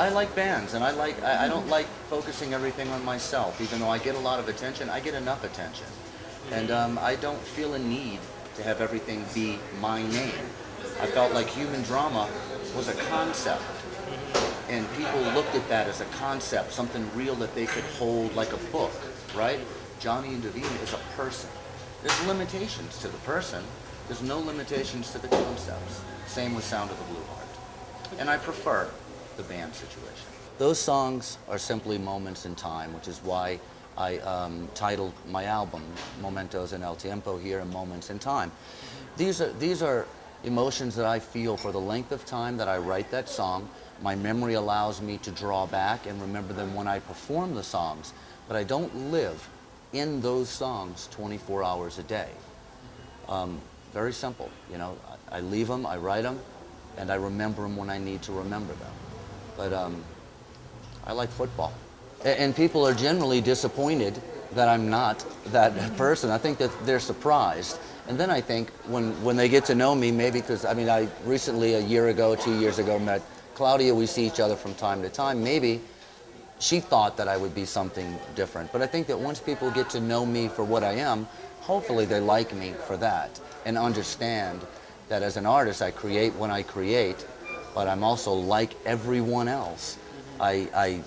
I like bands, and I don't like focusing everything on myself. Even though I get a lot of attention, I get enough attention. And I don't feel a need to have everything be my name. I felt like human drama was a concept, and people looked at that as a concept, something real that they could hold like a book, right? Johnny Indivina is a person. There's limitations to the person. There's no limitations to the concepts. Same with Sound of the Blue Heart. And I prefer the band situation. Those songs are simply moments in time, which is why I titled my album Momentos en el Tiempo here and Moments in Time. These are emotions that I feel for the length of time that I write that song. My memory allows me to draw back and remember them when I perform the songs, but I don't live in those songs 24 hours a day. Very simple, you know. I leave them, I write them, and I remember them when I need to remember them. But I like football. And people are generally disappointed that I'm not that person. I think that they're surprised. And then I think when they get to know me, maybe because, I mean, I recently, a year ago, 2 years ago, met Claudia. We see each other from time to time. Maybe she thought that I would be something different. But I think that once people get to know me for what I am, hopefully they like me for that and understand that as an artist, I create when I create, but I'm also like everyone else. I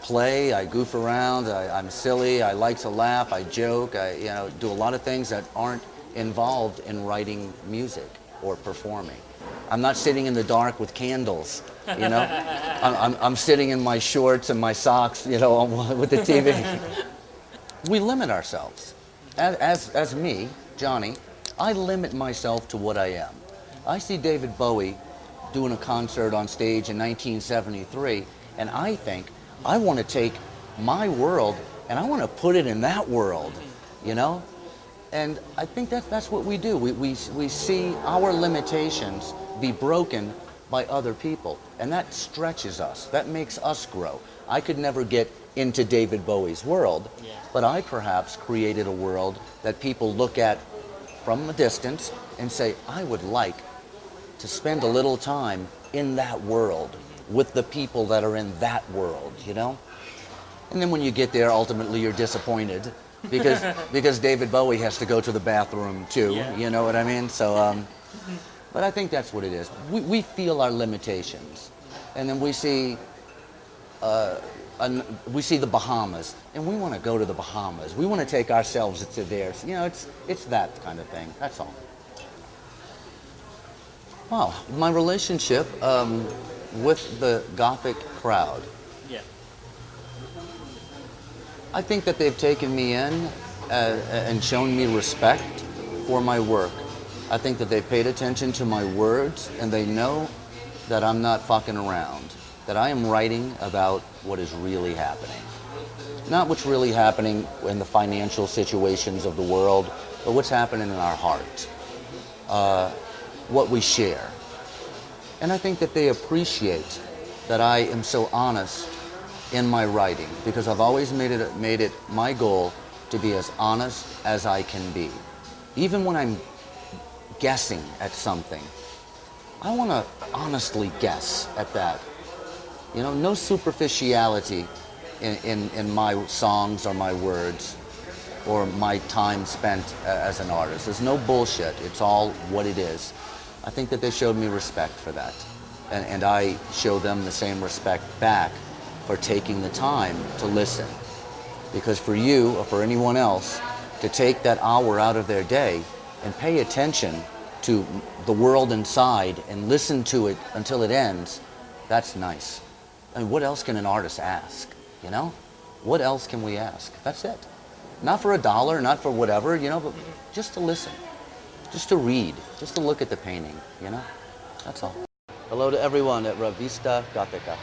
play, I goof around, I'm silly, I like to laugh, I joke, I do a lot of things that aren't involved in writing music or performing. I'm not sitting in the dark with candles, you know. I'm sitting in my shorts and my socks, you know, with the TV. We limit ourselves. As me, Johnny, I limit myself to what I am. I see David Bowie doing a concert on stage in 1973, and I think I want to take my world and I want to put it in that world, you know? And I think that's what we do. We see our limitations be broken by other people, and that stretches us. That makes us grow. I could never get into David Bowie's world, but I perhaps created a world that people look at from a distance and say, I would like to spend a little time in that world with the people that are in that world, you know? And then when you get there, ultimately you're disappointed because David Bowie has to go to the bathroom too, you know what I mean? So, but I think that's what it is. We feel our limitations, and then we see the Bahamas, and we want to go to the Bahamas. We want to take ourselves to theirs. You know, it's that kind of thing. That's all. Wow, my relationship with the Gothic crowd. Yeah. I think that they've taken me in and shown me respect for my work. I think that they've paid attention to my words, and they know that I'm not fucking around, that I am writing about what is really happening. Not what's really happening in the financial situations of the world, but what's happening in our heart, what we share. And I think that they appreciate that I am so honest in my writing, because I've always made it my goal to be as honest as I can be. Even when I'm guessing at something, I want to honestly guess at that. You know, no superficiality in my songs or my words or my time spent as an artist. There's no bullshit. It's all what it is. I think that they showed me respect for that. And I show them the same respect back for taking the time to listen. Because for you or for anyone else to take that hour out of their day and pay attention to the world inside and listen to it until it ends, that's nice. I mean, what else can an artist ask, you know? What else can we ask? That's it. Not for $1, not for whatever, you know, but just to listen, just to read, just to look at the painting, you know? That's all. Hello to everyone at Revista Gothica.